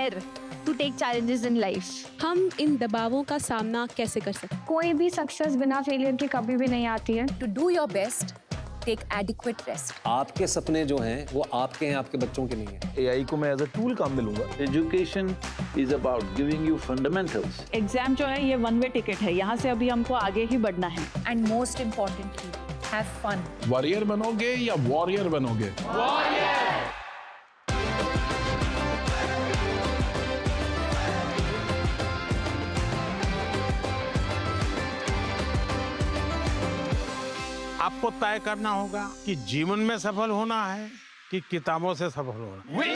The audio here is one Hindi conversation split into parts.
Dare to take challenges in life. हम इन दबावों का सामना कैसे कर सकते हैं? कोई भी सक्सेस बिना फेलियर के कभी भी नहीं आती है। To do your best, take adequate rest. आपके सपने जो हैं वो आपके हैं, आपके बच्चों के नहीं हैं। AI को मैं एज अ टूल काम में लूंगा। Education is about giving you fundamentals. Exam जो है ये वन वे टिकट है, यहाँ से अभी हमको आगे ही बढ़ना है। And most importantly, have fun. Warrior बनोगे या वॉरियर बनोगे? आपको तय करना होगा कि जीवन में सफल होना है कि किताबों से सफल होना है।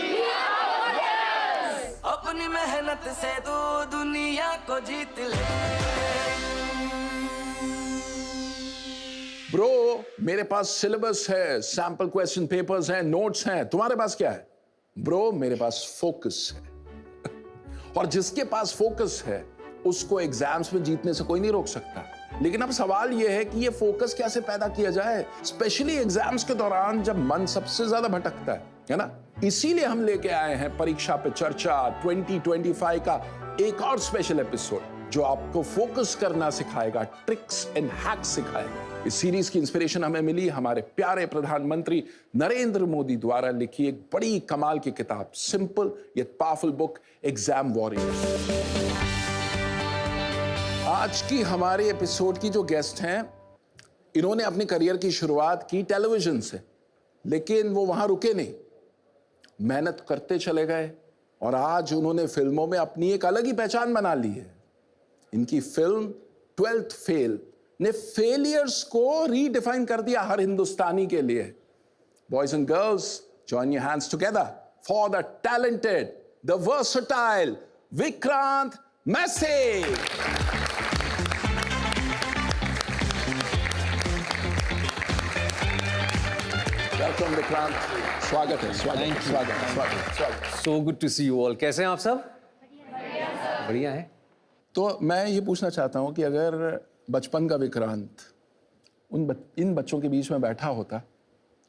अपनी मेहनत से तू दुनिया को जीत ले। ब्रो, मेरे पास सिलेबस है, सैंपल क्वेश्चन पेपर्स हैं, नोट्स हैं। तुम्हारे पास क्या है? ब्रो, मेरे पास फोकस है। और जिसके पास फोकस है उसको एग्जाम्स में जीतने से कोई नहीं रोक सकता। लेकिन अब सवाल यह है कि ये फोकस कैसे पैदा किया जाए, स्पेशली एग्जाम्स के दौरान जब मन सबसे ज्यादा भटकता है ना। इसीलिए हम लेके आए हैं परीक्षा पे चर्चा 2025 का एक और स्पेशल एपिसोड जो आपको फोकस करना सिखाएगा, ट्रिक्स एंड हैक्स सिखाएगा। इस सीरीज की इंस्पिरेशन हमें मिली हमारे प्यारे प्रधानमंत्री नरेंद्र मोदी द्वारा लिखी एक बड़ी कमाल की किताब, simple yet powerful book, exam warrior. आज की हमारे एपिसोड की जो गेस्ट हैं, इन्होंने अपने करियर की शुरुआत की टेलीविजन से, लेकिन वो वहां रुके नहीं, मेहनत करते चले गए और आज उन्होंने फिल्मों में अपनी एक अलग ही पहचान बना ली है। इनकी फिल्म 12th फेल ने फेलियर्स को रीडिफाइन कर दिया हर हिंदुस्तानी के लिए। Boys and girls, join your hands together for the talented, the versatile Vikrant Massey. Welcome Vikrant, स्वागत है। स्वागत। So good to see you all. कैसे हैं आप सब? बढ़िया है। तो मैं ये पूछना चाहता हूँ कि अगर बचपन का विक्रांत इन बच्चों के बीच में बैठा होता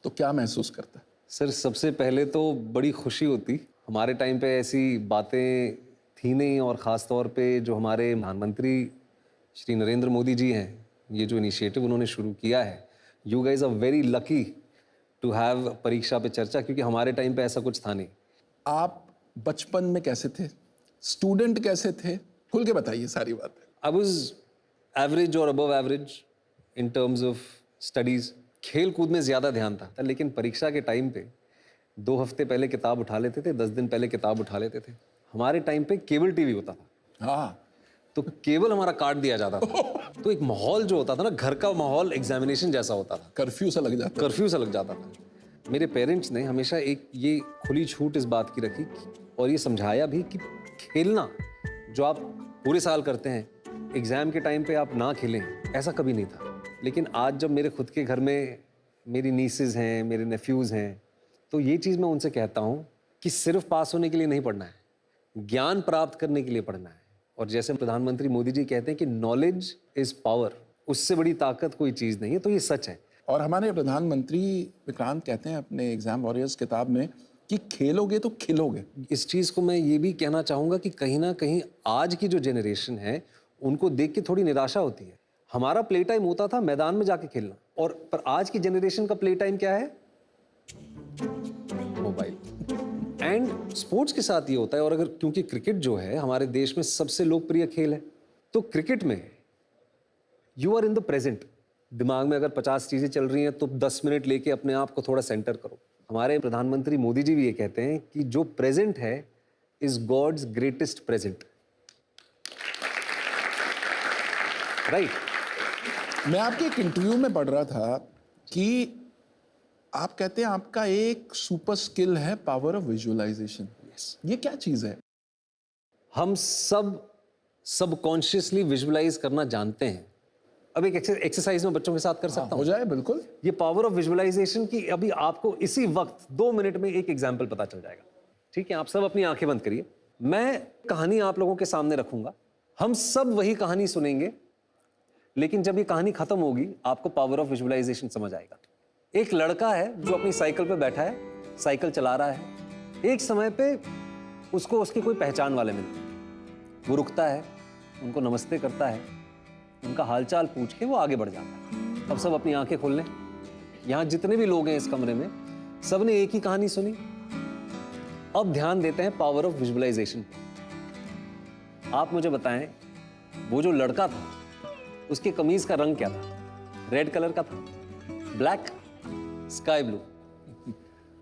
तो क्या महसूस करता? सर, सबसे पहले तो बड़ी खुशी होती। हमारे टाइम पे ऐसी बातें थी नहीं, और ख़ास तौर पे जो हमारे प्रधानमंत्री श्री नरेंद्र मोदी जी हैं, ये जो इनिशिएटिव उन्होंने शुरू किया है, you guys are very lucky to have Pariksha Pe चर्चा, क्योंकि हमारे टाइम पे ऐसा कुछ था नहीं। आप बचपन में कैसे थे? स्टूडेंट कैसे थे? खुल के बताइए सारी बातें। आई वॉज एवरेज और above average in terms of studies. खेल कूद में ज़्यादा ध्यान था, लेकिन परीक्षा के टाइम पे 2 हफ्ते पहले किताब उठा लेते थे, 10 दिन पहले किताब उठा लेते थे। हमारे टाइम पे केबल टीवी होता था। हाँ, तो केबल हमारा काट दिया जाता था। तो एक माहौल जो होता था ना, घर का माहौल एग्जामिनेशन जैसा होता था। कर्फ्यू सा लग जाता था। मेरे पेरेंट्स ने हमेशा एक ये खुली छूट इस बात की रखी और ये समझाया भी कि खेलना जो आप पूरे साल करते हैं, एग्जाम के टाइम पे आप ना खेलें, ऐसा कभी नहीं था। लेकिन आज जब मेरे खुद के घर में मेरी नीसेस हैं, मेरे नेफ्यूज़ हैं, तो ये चीज़ मैं उनसे कहता हूँ कि सिर्फ पास होने के लिए नहीं पढ़ना है, ज्ञान प्राप्त करने के लिए पढ़ना है। और जैसे प्रधानमंत्री मोदी जी कहते हैं कि नॉलेज इज पावर, उससे बड़ी ताकत कोई चीज़ नहीं है, तो ये सच है। और हमारे प्रधानमंत्री विक्रांत कहते हैं अपने एग्जाम वॉरियर्स किताब में कि खेलोगे तो खिलोगे। इस चीज़ को मैं ये भी कहना चाहूँगा कि कहीं ना कहीं आज की जो जनरेशन है उनको देख के थोड़ी निराशा होती है। हमारा प्ले टाइम होता था मैदान में जाके खेलना, और पर आज की जनरेशन का प्ले टाइम क्या है? मोबाइल। एंड स्पोर्ट्स के साथ ये होता है। और अगर क्योंकि क्रिकेट जो है हमारे देश में सबसे लोकप्रिय खेल है, तो क्रिकेट में you are in the present. दिमाग में अगर 50 चीज़ें चल रही हैं तो 10 मिनट लेके अपने आप को थोड़ा सेंटर करो। हमारे प्रधानमंत्री मोदी जी भी ये कहते हैं कि जो प्रेजेंट है is God's greatest present. Right. मैं आपके एक इंटरव्यू में पढ़ रहा था कि आप कहते हैं आपका एक सुपर स्किल है पावर ऑफ विजुअलाइजेशन। ये क्या चीज है? हम सब सबकॉन्शियसली विजुअलाइज करना जानते हैं। अब एक एक्सरसाइज में बच्चों के साथ कर सकता हूं? हो जाए, बिल्कुल। ये पावर ऑफ विजुअलाइजेशन की अभी आपको इसी वक्त 2 मिनट में एक एग्जाम्पल पता चल जाएगा। ठीक है, आप सब अपनी आंखें बंद करिए। मैं कहानी आप लोगों के सामने रखूंगा, हम सब वही कहानी सुनेंगे, लेकिन जब ये कहानी खत्म होगी आपको पावर ऑफ विजुअलाइजेशन समझ आएगा। एक लड़का है जो अपनी साइकिल पे बैठा है, साइकिल चला रहा है। एक समय पे उसको उसकी कोई पहचान वाले मिलते, वो रुकता है, उनको नमस्ते करता है, उनका हालचाल पूछ के वो आगे बढ़ जाता है। अब सब अपनी आंखें खोल लें। यहाँ जितने भी लोग हैं इस कमरे में, सब ने एक ही कहानी सुनी। अब ध्यान देते हैं पावर ऑफ विजुअलाइजेशन पे। आप मुझे बताएं, वो जो लड़का था उसकी कमीज का रंग क्या था? रेड कलर का था, ब्लैक, स्काई ब्लू।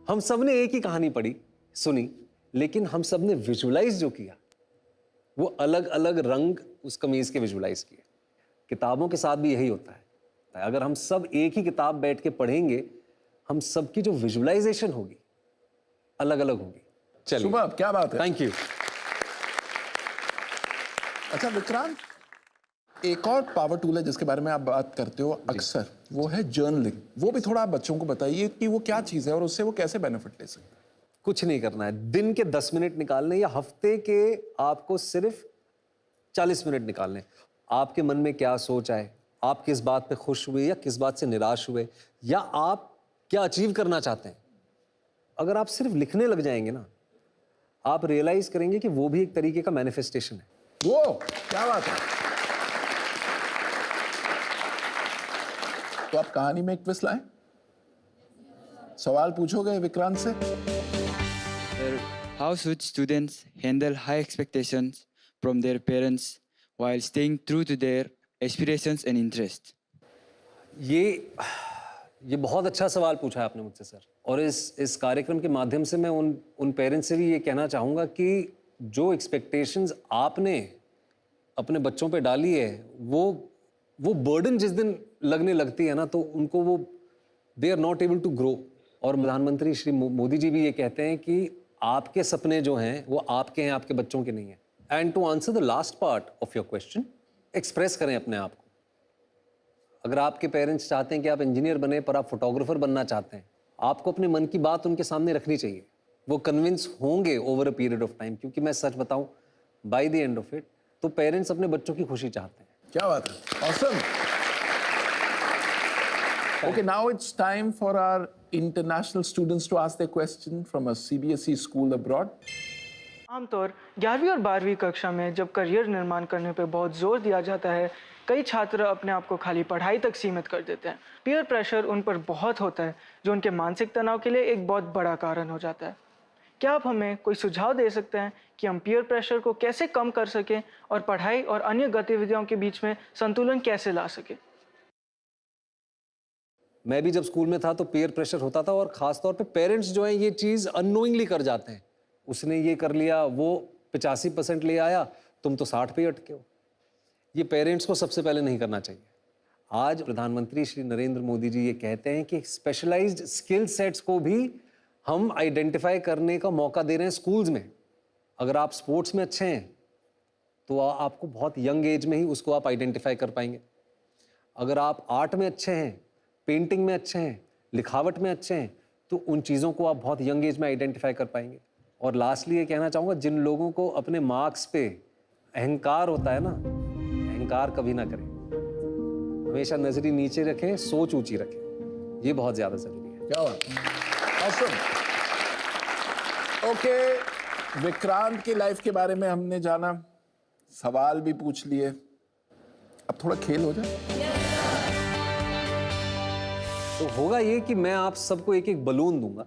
हम सब ने एक ही कहानी पढ़ी, सुनी, लेकिन हम सब ने विजुअलाइज जो किया वो अलग अलग रंग उस कमीज के विजुअलाइज किए। किताबों के साथ भी यही होता है। अगर हम सब एक ही किताब बैठ के पढ़ेंगे, हम सबकी जो विजुअलाइजेशन होगी अलग अलग होगी। चलिए, शुभ, क्या बात है। Thank you. अच्छा विक्रांत, एक और पावर टूल है जिसके बारे में आप बात करते हो अक्सर, वो है जर्नलिंग। वो भी थोड़ा आप बच्चों को बताइए कि वो क्या चीज़ है और उससे वो कैसे बेनिफिट ले सकते हैं। कुछ नहीं करना है, दिन के 10 मिनट निकालने, या हफ्ते के आपको सिर्फ 40 मिनट निकालने। आपके मन में क्या सोच आए, आप किस बात पे खुश हुए या किस बात से निराश हुए, या आप क्या अचीव करना चाहते हैं, अगर आप सिर्फ लिखने लग जाएंगे ना, आप रियलाइज करेंगे कि वो भी एक तरीके का मैनिफेस्टेशन है। वो क्या बात है। तो आप कहानी में एक ट्विस्ट लाएं। सवाल पूछोगे विक्रांत से? How should students handle high expectations from their parents while staying true to their aspirations and interests? ये बहुत अच्छा सवाल पूछा है आपने मुझसे सर। और इस कार्यक्रम के माध्यम से मैं उन पेरेंट्स से भी ये कहना चाहूँगा कि जो एक्सपेक्टेशंस आपने अपने बच्चों पे डाली है, वो बर्डन जिस दिन लगने लगती है ना, तो उनको वो they are not able to grow. और प्रधानमंत्री श्री मोदी जी भी ये कहते हैं कि आपके सपने जो हैं वो आपके हैं, आपके बच्चों के नहीं हैं। And to answer the last part of your question, express करें अपने आप को। अगर आपके पेरेंट्स चाहते हैं कि आप इंजीनियर बने पर आप फोटोग्राफर बनना चाहते हैं, आपको अपने मन की बात उनके सामने रखनी चाहिए। वो कन्विंस होंगे over a period of time, क्योंकि मैं सच बताऊं, by the end of it तो पेरेंट्स अपने बच्चों की खुशी चाहते हैं। क्या बात है, awesome. Okay, now it's time for our international students to ask their question from a CBSE school abroad. आमतौर 11वीं और 12वीं कक्षा में जब करियर निर्माण करने पर बहुत जोर दिया जाता है, कई छात्र अपने आप को खाली पढ़ाई तक सीमित कर देते हैं। पीयर प्रेशर उन पर बहुत होता है, जो उनके मानसिक तनाव के लिए एक बहुत बड़ा कारण हो जाता है। क्या आप हमें कोई सुझाव दे सकते हैं कि हम पीयर प्रेशर को कैसे कम कर सकें और पढ़ाई और अन्य गतिविधियों के बीच में संतुलन कैसे ला सकें? मैं भी जब स्कूल में था तो पीयर प्रेशर होता था, और ख़ास तौर पे पेरेंट्स जो हैं ये चीज़ अननोइंगली कर जाते हैं। उसने ये कर लिया, वो 85% ले आया, तुम तो 60 पे अटके हो। ये पेरेंट्स को सबसे पहले नहीं करना चाहिए। आज प्रधानमंत्री श्री नरेंद्र मोदी जी ये कहते हैं कि स्पेशलाइज्ड स्किल सेट्स को भी हम आइडेंटिफाई करने का मौका दे रहे हैं स्कूल्स में। अगर आप स्पोर्ट्स में अच्छे हैं तो आपको बहुत यंग एज में ही उसको आप आइडेंटिफाई कर पाएंगे। अगर आप आर्ट में अच्छे हैं, पेंटिंग में अच्छे हैं, लिखावट में अच्छे हैं, तो उन चीज़ों को आप बहुत यंग एज में आइडेंटिफाई कर पाएंगे। और लास्टली ये कहना चाहूँगा, जिन लोगों को अपने मार्क्स पे अहंकार होता है ना, अहंकार कभी ना करें। हमेशा नजरी नीचे रखें, सोच ऊंची रखें, ये बहुत ज़्यादा ज़रूरी है। क्या बात, ऑसम। ओके, विक्रांत की लाइफ के बारे में हमने जाना, सवाल भी पूछ लिए, अब थोड़ा खेल हो जाए। तो होगा ये कि मैं आप सबको एक एक बलून दूंगा।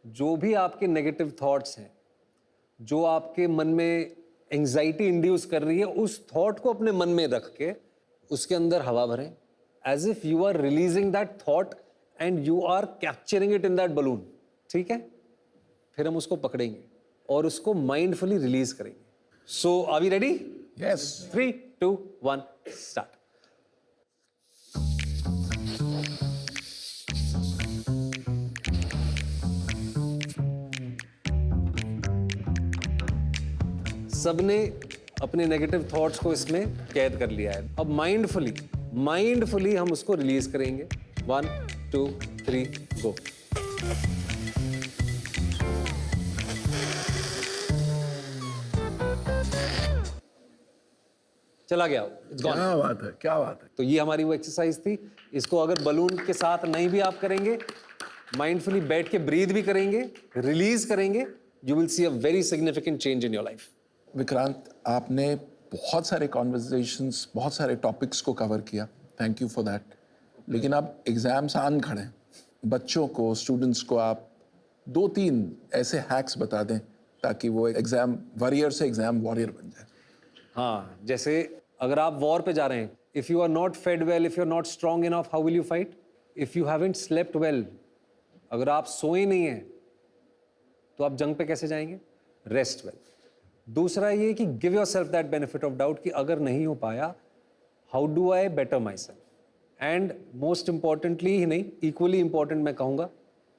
जो भी आपके नेगेटिव थॉट्स हैं, जो आपके मन में एंजाइटी इंड्यूस कर रही है, उस थॉट को अपने मन में रख के उसके अंदर हवा भरें, as if you are releasing that thought and you are capturing it in that balloon. ठीक है, फिर हम उसको पकड़ेंगे और उसको माइंडफुली रिलीज करेंगे। So are we ready? Yes. 3, 2, 1 start. सबने अपने नेगेटिव थॉट्स को इसमें कैद कर लिया है। अब माइंडफुली हम उसको रिलीज करेंगे। 1, 2, 3 गो। चला गया, इट्स गॉन। क्या बात है, क्या बात है। तो ये हमारी वो एक्सरसाइज थी। इसको अगर बलून के साथ नहीं भी आप करेंगे, माइंडफुली बैठ के ब्रीथ भी करेंगे, रिलीज करेंगे, you will see a very significant change in your life. Vikrant, आपने बहुत सारे कॉन्वर्जेशंस, बहुत सारे टॉपिक्स को कवर किया, थैंक यू फॉर दैट। लेकिन अब एग्जाम्स आन खड़े हैं, बच्चों को, स्टूडेंट्स को आप 2-3 ऐसे हैक्स बता दें ताकि वो एग्जाम वॉरियर से एग्जाम वॉरियर बन जाए। हाँ, जैसे अगर आप वॉर पे जा रहे हैं, if you are not fed well, if you are not strong enough, how will you fight? If you haven't slept well, अगर आप सोए नहीं हैं तो आप जंग पे कैसे जाएंगे? Rest well. दूसरा ये कि give yourself that benefit of doubt कि अगर नहीं हो पाया, how do I better myself? And most importantly ही नहीं, इक्वली इंपॉर्टेंट मैं कहूँगा,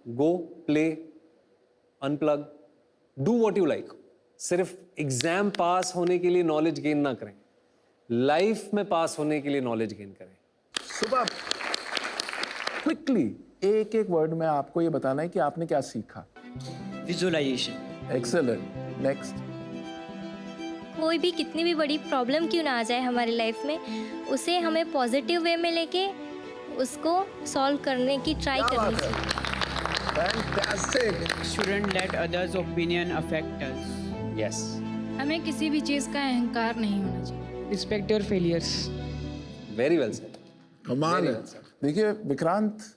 go play, unplug, do what you like. सिर्फ एग्जाम पास होने के लिए नॉलेज गेन ना करें, लाइफ में पास होने के लिए नॉलेज गेन करें। सुबह क्विकली एक वर्ड में आपको ये बताना है कि आपने क्या सीखा। विजुअलाइजेशन। एक्सेलेंट। नेक्स्ट। कोई भी कितनी भी बड़ी प्रॉब्लम क्यों ना आ जाए हमारी लाइफ में, उसे हमें पॉजिटिव वे में लेके उसको सॉल्व करने की ट्राई करनी चाहिए। Fantastic. Shouldn't let others' opinion affect us. Yes. हमें किसी भी चीज़ का अहंकार नहीं होना चाहिए। Respect your failures. Very well said. कमाल है। देखिए विक्रांत,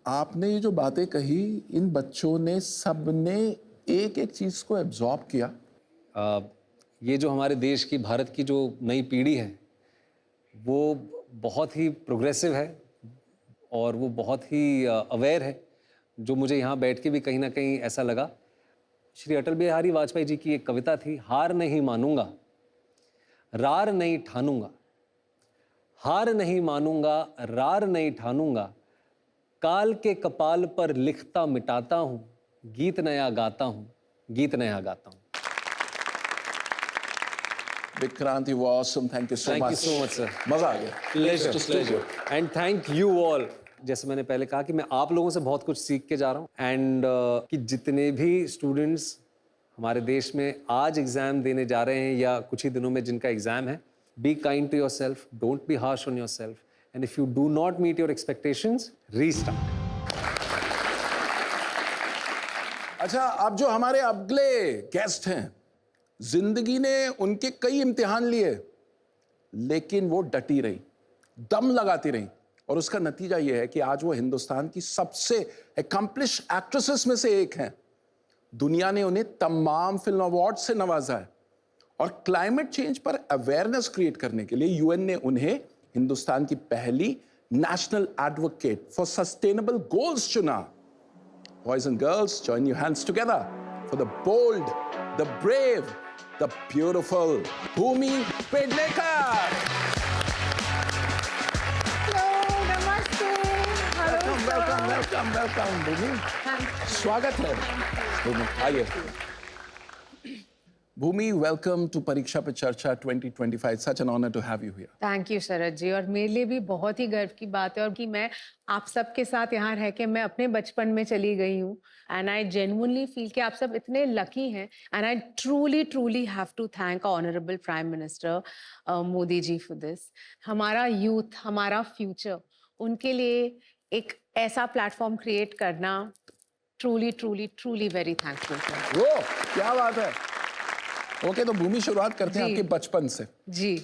आपने ये जो बातें कही, इन बच्चों ने सबने एक चीज को एब्जॉर्ब किया। ये जो हमारे देश की, भारत की जो नई पीढ़ी है, वो बहुत ही प्रोग्रेसिव है और वो बहुत ही अवेयर है, जो मुझे यहाँ बैठ के भी कहीं ना कहीं ऐसा लगा। श्री अटल बिहारी वाजपेयी जी की एक कविता थी, हार नहीं मानूंगा, रार नहीं ठानूंगा, हार नहीं मानूंगा, रार नहीं ठानूंगा, काल के कपाल पर लिखता मिटाता हूं, गीत नया गाता हूं, गीत नया गाता हूं। Vikrant, you were awesome. Thank you so much. Thank you so much, sir. मजा आ गया। Pleasure. And thank you all. जैसे मैंने पहले कहा कि मैं आप लोगों से बहुत कुछ सीख के जा रहा हूँ, एंड कि जितने भी स्टूडेंट्स हमारे देश में आज एग्जाम देने जा रहे हैं या कुछ ही दिनों में जिनका एग्जाम है, be kind to yourself, don't be harsh on yourself, and if you do not meet your expectations, restart. अच्छा, अब जो हमारे अगले गेस्ट हैं, जिंदगी ने उनके कई इम्तिहान लिए, लेकिन वो डटी रही, दम लगाती रही, और उसका नतीजा ये है कि आज वो हिंदुस्तान की सबसे एकम्प्लिश एक्ट्रेसेस में से एक हैं। दुनिया ने उन्हें तमाम फिल्म अवार्ड से नवाजा है, और क्लाइमेट चेंज पर अवेयरनेस क्रिएट करने के लिए यूएन ने उन्हें हिंदुस्तान की पहली national advocate for sustainable goals चुना। Boys and girls, join your hands together for the bold, the brave, the beautiful Bhumi Pednekar. Welcome Bhumi, स्वागत है। भूमि आइए। भूमि, वेलकम टू परीक्षा Pe Charcha 2025। Such an honour to have you here. Thank you Sharad ji, और मेरे लिए भी बहुत ही गर्व की बात है और कि मैं आप सबके साथ यहाँ रह के मैं अपने बचपन में चली गई हूँ, एंड आई जेन्युइनली फील कि आप सब इतने लकी हैं, and I truly have to thank honourable prime minister Modi ji for this. हमारा यूथ, हमारा फ्यूचर, उनके लिए एक ऐसा प्लेटफॉर्म क्रिएट करना, ट्रूली वेरी थैंकफुल सर। वो क्या बात है। ओके, तो भूमि, शुरुआत करते हैं आपके बचपन से। जी।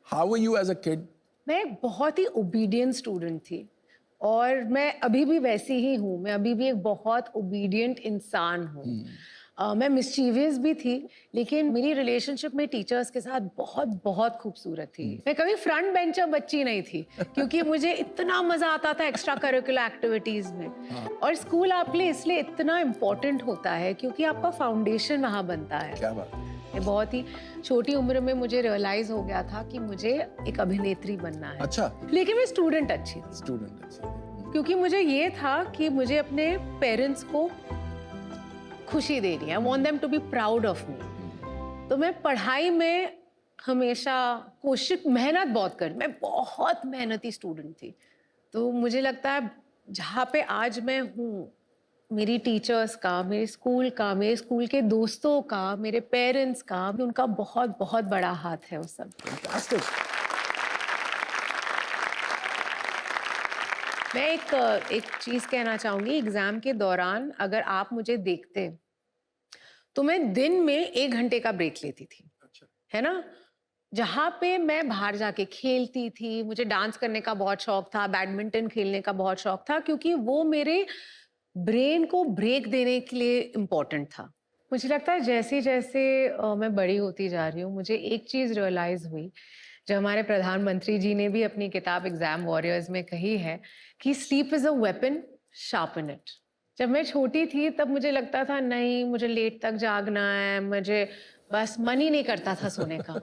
How were you as a kid? मैं एक बहुत ही ओबीडियंट स्टूडेंट थी, और मैं अभी भी वैसी ही हूँ। मैं अभी भी एक बहुत ओबीडियंट इंसान हूँ। मैं मिस्चीवियस भी थी, लेकिन मेरी रिलेशनशिप में टीचर्स के साथ बहुत खूबसूरत थी। मैं कभी फ्रंट बेंचर बच्ची नहीं थी, क्योंकि मुझे इतना मजा आता था एक्स्ट्रा करिकुलर एक्टिविटीज में। और स्कूल आपके लिए इसलिए इतना इम्पोर्टेंट होता है क्योंकि आपका फाउंडेशन वहाँ बनता है। क्या बात। बहुत ही छोटी उम्र में मुझे रियलाइज हो गया था कि मुझे एक अभिनेत्री बनना है। अच्छा। लेकिन मैं स्टूडेंट अच्छी थी। स्टूडेंट अच्छी थी। क्योंकि मुझे ये था कि मुझे अपने पेरेंट्स को खुशी देनी है। I want them to be proud of me. तो मैं पढ़ाई में हमेशा कोशिश, मेहनत बहुत कर, मैं बहुत मेहनती स्टूडेंट थी। तो मुझे लगता है जहाँ पे आज मैं हूँ, मेरी टीचर्स का, मेरे स्कूल का, मेरे स्कूल के दोस्तों का, मेरे पेरेंट्स का, उनका बहुत बड़ा हाथ है उस सब। मैं एक चीज कहना चाहूंगी, एग्जाम के दौरान अगर आप मुझे देखते तो मैं दिन में 1 घंटे का ब्रेक लेती थी, है ना, जहाँ पे मैं बाहर जाके खेलती थी। मुझे डांस करने का बहुत शौक था, बैडमिंटन खेलने का बहुत शौक था, क्योंकि वो मेरे ब्रेन को ब्रेक देने के लिए इम्पोर्टेंट था। मुझे लगता है जैसे जैसे मैं बड़ी होती जा रही हूँ, मुझे एक चीज़ रियलाइज हुई, जो हमारे प्रधानमंत्री जी ने भी अपनी किताब एग्जाम वॉरियर्स में कही है कि sleep is a weapon, sharpen it. जब मैं छोटी थी तब मुझे लगता था नहीं, मुझे लेट तक जागना है, मुझे बस मन ही नहीं करता था सोने का।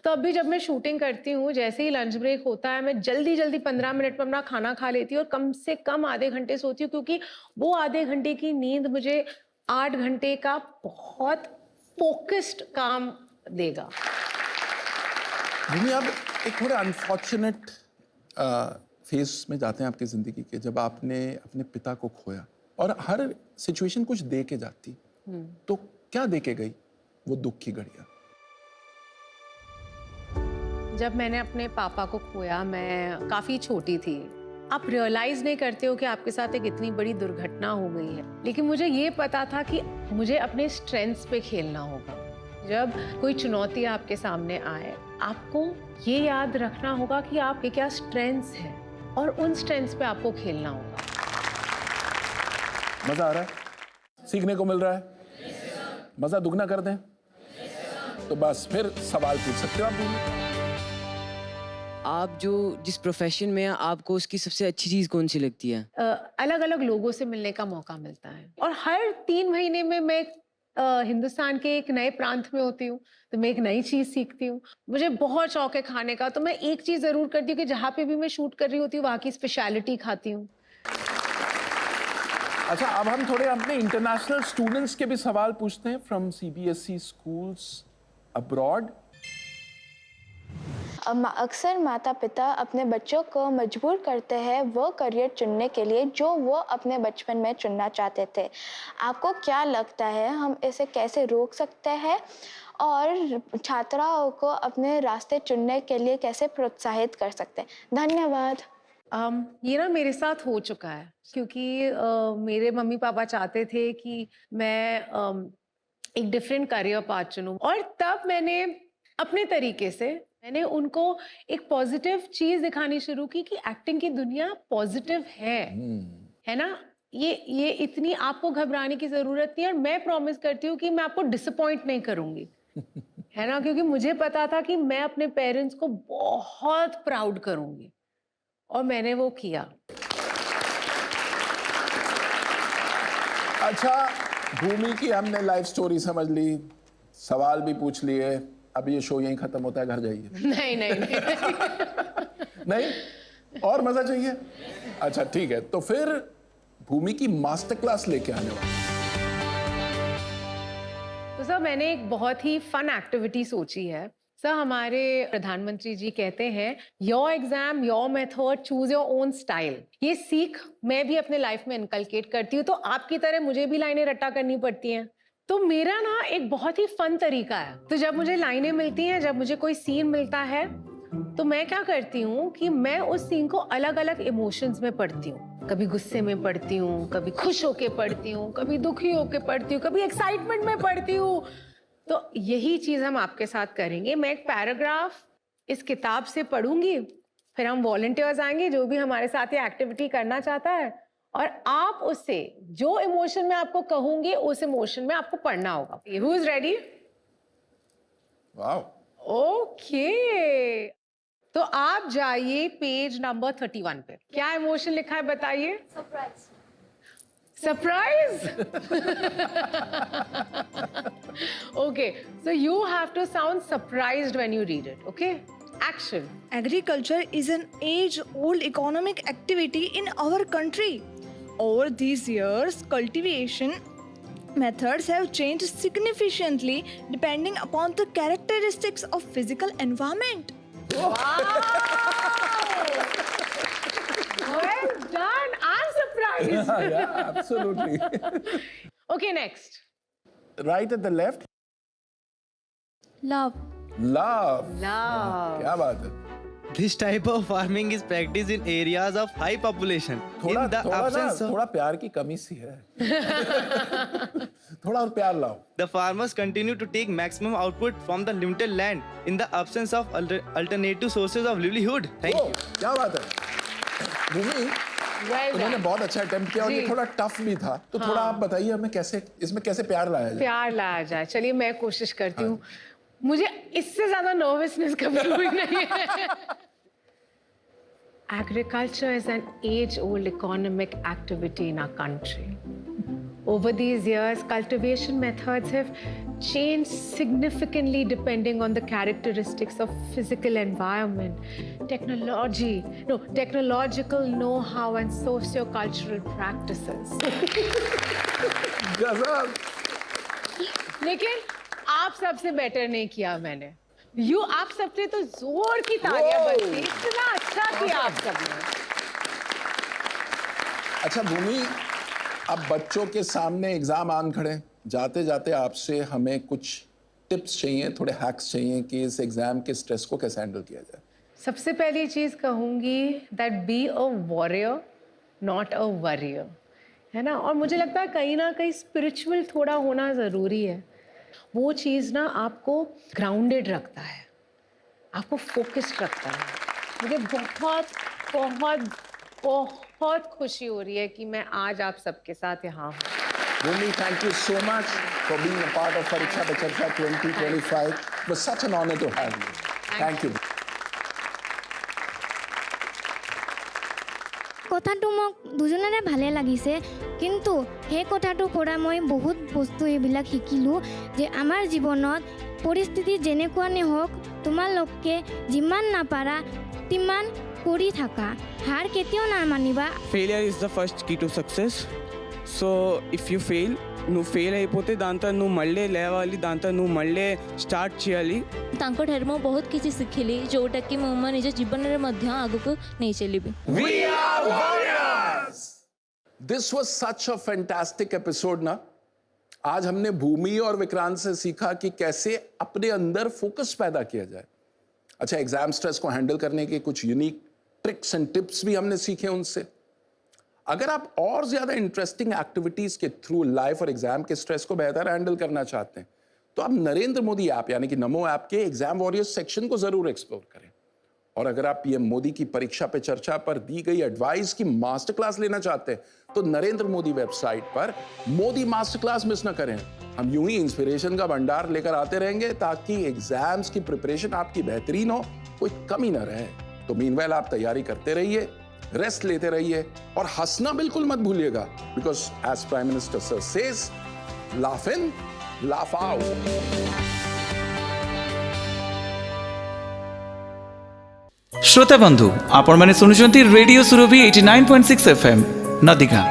तो अभी जब मैं शूटिंग करती हूँ, जैसे ही लंच ब्रेक होता है, मैं जल्दी जल्दी 15 मिनट में अपना खाना खा लेती हूँ और कम से कम आधे घंटे सोती हूँ, क्योंकि वो आधे घंटे की नींद मुझे 8 घंटे का बहुत फोकस्ड काम देगा। भूमि, आप एक थोड़ा अनफॉर्चुनेट फेज में जाते हैं आपकी जिंदगी के, जब आपने अपने पिता को खोया, और हर सिचुएशन कुछ दे के जाती, तो क्या दे के गई वो दुख की घड़ियां? जब मैंने अपने पापा को खोया, मैं काफी छोटी थी। आप रियलाइज नहीं करते हो कि आपके साथ एक इतनी बड़ी दुर्घटना हो गई है, लेकिन मुझे ये पता था कि मुझे अपने स्ट्रेंथ्स पे खेलना होगा। जब कोई चुनौती आपके सामने आए, आपको ये याद रखना होगा कि आपके क्या स्ट्रेंथ्स हैं और उन स्ट्रेंथ्स पे आपको खेलना होगा। मजा आ रहा है? सीखने को मिल रहा है? मजा दुगना कर दें? तो बस फिर सवाल पूछ सकते हो आप जो जिस प्रोफेशन में हैं, आपको उसकी सबसे अच्छी चीज कौन सी लगती है? अलग अलग लोगों से मिलने का मौका मिलता है, और हर 3 महीने में मैं हिंदुस्तान के एक नए प्रांत में होती हूँ, तो मैं एक नई चीज सीखती हूँ। मुझे बहुत शौक है खाने का, तो मैं एक चीज जरूर करती हूँ कि जहाँ पे भी मैं शूट कर रही होती हूँ, वहाँ की स्पेशलिटी खाती हूँ। अच्छा, अब हम थोड़े अपने इंटरनेशनल स्टूडेंट्स के भी सवाल पूछते हैं फ्रॉम CBSE स्कूल्स अब्रॉड। अक्सर माता पिता अपने बच्चों को मजबूर करते हैं वो करियर चुनने के लिए जो वो अपने बचपन में चुनना चाहते थे। आपको क्या लगता है, हम इसे कैसे रोक सकते हैं और छात्राओं को अपने रास्ते चुनने के लिए कैसे प्रोत्साहित कर सकते हैं? धन्यवाद। ये ना मेरे साथ हो चुका है, क्योंकि मेरे मम्मी पापा चाहते थे कि मैं एक डिफरेंट करियर पाथ चुनूं, और तब मैंने अपने तरीके से मैंने उनको एक पॉजिटिव चीज दिखानी शुरू की कि एक्टिंग की दुनिया पॉजिटिव है ना, ये इतनी आपको घबराने की जरूरत नहीं है, और मैं प्रॉमिस करती हूँ कि मैं आपको डिसअपॉइंट नहीं करूंगी, है ना, क्योंकि मुझे पता था कि मैं अपने पेरेंट्स को बहुत प्राउड करूंगी, और मैंने वो किया। अच्छा भूमि की हमने लाइफ स्टोरी समझ ली, सवाल भी पूछ लिए, अब ये शो यहीं खत्म होता है, घर जाइए। नहीं नहीं नहीं, और मजा चाहिए? अच्छा ठीक है, तो फिर भूमि की मास्टर क्लास लेके आने वाले। तो सर मैंने एक बहुत ही फन एक्टिविटी सोची है। सर हमारे प्रधानमंत्री जी कहते हैं your exam your method choose your own style. ये सीख मैं भी अपने लाइफ में इनकलकेट करती हूँ, तो आपकी तरह मुझे भी लाइनें रट्टा करनी पड़ती हैं। तो मेरा ना एक बहुत ही फन तरीका है, तो जब मुझे लाइनें मिलती हैं, जब मुझे कोई सीन मिलता है, तो मैं क्या करती हूँ कि मैं उस सीन को अलग अलग इमोशंस में पढ़ती हूँ। कभी गुस्से में पढ़ती हूँ, कभी खुश होके पढ़ती हूँ, कभी दुखी होके पढ़ती हूँ, कभी एक्साइटमेंट में पढ़ती हूँ। तो यही चीज हम आपके साथ करेंगे। मैं एक पैराग्राफ इस किताब से पढ़ूंगी, फिर हम वॉलंटियर्स आएंगे जो भी हमारे साथ ये एक्टिविटी करना चाहता है, और आप उससे जो इमोशन में आपको कहूंगी उस इमोशन में आपको पढ़ना होगा। Who is ready? Wow, okay, तो आप जाइए पेज नंबर 31 पे। क्या इमोशन लिखा है बताइए? Surprise. Surprise? Okay, so you have to sound surprised when you read it. Okay, action. Agriculture is an age-old economic activity in our country. Over these years, cultivation methods have changed significantly depending upon the characteristics of physical environment. Wow! Well done. I'm surprised. Yeah, absolutely. Okay, next. Right at the left. Love. Love. Love. क्या बात है? This type of farming is practiced in areas of high population. थोड़ा in the absence of... थोड़ा प्यार की कमी सी है। थोड़ा और प्यार लाओ। The farmers continue to take maximum output from the limited land in the absence of alternative sources of livelihood. Thank you. क्या बात है भूमि, उन्होंने बहुत अच्छा अटेम्प्ट किया और ये थोड़ा टफ भी था, तो थोड़ा आप बताइए हमें कैसे इसमें कैसे प्यार लाया जाए। प्यार लाया जाए, चलिए मैं कोशिश करती हूँ। मुझे इससे ज्यादा नर्वसनेस कभी हुई नहीं है। Agriculture is an age-old economic activity in our country. Over these years, cultivation methods have changed significantly depending on the characteristics of physical environment, technological know-how and socio-cultural practices. लेकिन आप सबसे बेटर नहीं किया मैंने। आप सबसे तो जोर की तालियां बजती, इतना अच्छा किया आप सबने। अच्छा भूमि, अब बच्चों के सामने एग्जाम आन खड़े, जाते जाते आपसे हमें कुछ टिप्स चाहिए, थोड़े हैक्स चाहिए कि इस एग्जाम के स्ट्रेस को कैसे हैंडल किया जाए। सबसे पहली चीज कहूंगी that be a warrior not a worrier, है ना। और मुझे लगता है कहीं ना कहीं स्पिरिचुअल थोड़ा होना ज़रूरी है। वो चीज़ ना आपको ग्राउंडेड रखता है, आपको फोकस्ड रखता है। मुझे बहुत बहुत बहुत खुशी हो रही है कि मैं आज आप सबके साथ यहाँ हूँ। Bhumi, thank you so much for being a part of Pariksha Pe Charcha 2025. It was such an honor to have you. Thank you. কথাটো মোক দুজনৰে ভালে লাগিছে, কিন্তু সেই কথাটোৰ পৰা মই বহুত বস্তু এইবিলাক শিকিলোঁ যে আমাৰ জীৱনত পৰিস্থিতি যেনেকুৱা নহওক তোমালোকে যিমান নাপাৰা তিমান কৰি থাকা, হাৰ কেতিয়াও নামানিবা। Failure is the first key to success. So if you fail, నువ్వు ఫెయిల్ అయిపోతే దాంతో నువ్వు మళ్ళీ లేవాలి, దాంతో నువ్వు మళ్ళీ స్టార్ట్ చేయాలి। ତାଙ୍କଠାରୁ ମୁଁ ବହୁତ କିଛି ଶିଖିଲି, ଯେଉଁଟାକି ମୁଁ ମୋ ନିଜ ଜୀବନରେ ମଧ୍ୟ ଆଗକୁ ନେଇ ଚାଲିବି। We are warriors. This was such a fantastic episode ना। आज हमने भूमि और विक्रांत से सीखा कि कैसे अपने अंदर फोकस पैदा किया जाए। अच्छा, एग्जाम स्ट्रेस को हैंडल करने के कुछ यूनिक ट्रिक्स एंड टिप्स भी हमने सीखे उनसे। अगर आप और ज्यादा इंटरेस्टिंग एक्टिविटीज के थ्रू लाइफ और एग्जाम के स्ट्रेस को बेहतर हैंडल करना चाहते हैं तो आप नरेंद्र मोदी ऐप यानी कि नमो ऐप के एग्जाम वॉरियर्स सेक्शन को जरूर एक्सप्लोर करें। और अगर आप पीएम मोदी की परीक्षा पे चर्चा पर दी गई एडवाइस की मास्टर क्लास लेना चाहते हैं तो नरेंद्र मोदी वेबसाइट पर मोदी मास्टर क्लास मिस ना करें। हम यूं ही इंस्पिरेशन का भंडार लेकर आते रहेंगे ताकि एग्जाम्स की प्रिपरेशन आपकी बेहतरीन हो, कोई कमी ना रहे। तो मीनवाइल आप तैयारी करते रहिए, रेस्ट लेते रहिए और हंसना बिल्कुल मत भूलिएगा, because as prime minister sir says, laugh in laugh out. श्रोता बंधु, आपण माने सुनुचंती रेडियो सुरभि 89.6 FM नदिगा।